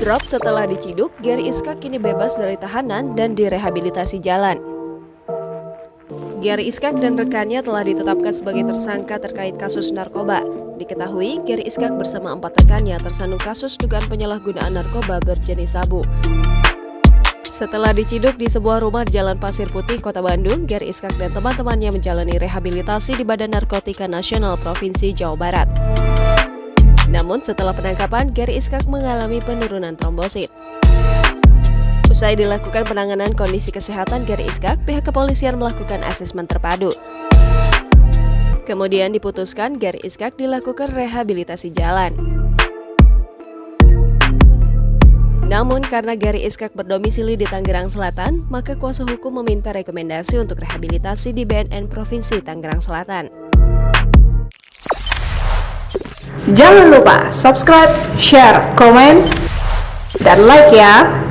Drop setelah diciduk, Gary Iskak kini bebas dari tahanan dan direhabilitasi jalan. Gary Iskak dan rekannya telah ditetapkan sebagai tersangka terkait kasus narkoba. Diketahui, Gary Iskak bersama 4 rekannya tersandung kasus dugaan penyalahgunaan narkoba berjenis sabu. Setelah diciduk di sebuah rumah di Jalan Pasir Putih, Kota Bandung, Gary Iskak dan teman-temannya menjalani rehabilitasi di Badan Narkotika Nasional Provinsi Jawa Barat. Namun setelah penangkapan, Gary Iskak mengalami penurunan trombosit. Usai dilakukan penanganan kondisi kesehatan Gary Iskak, pihak kepolisian melakukan asesmen terpadu. Kemudian diputuskan Gary Iskak dilakukan rehabilitasi jalan. Namun karena Gary Iskak berdomisili di Tangerang Selatan, maka kuasa hukum meminta rekomendasi untuk rehabilitasi di BNN Provinsi Tangerang Selatan. Jangan lupa subscribe, share, komen, dan like ya!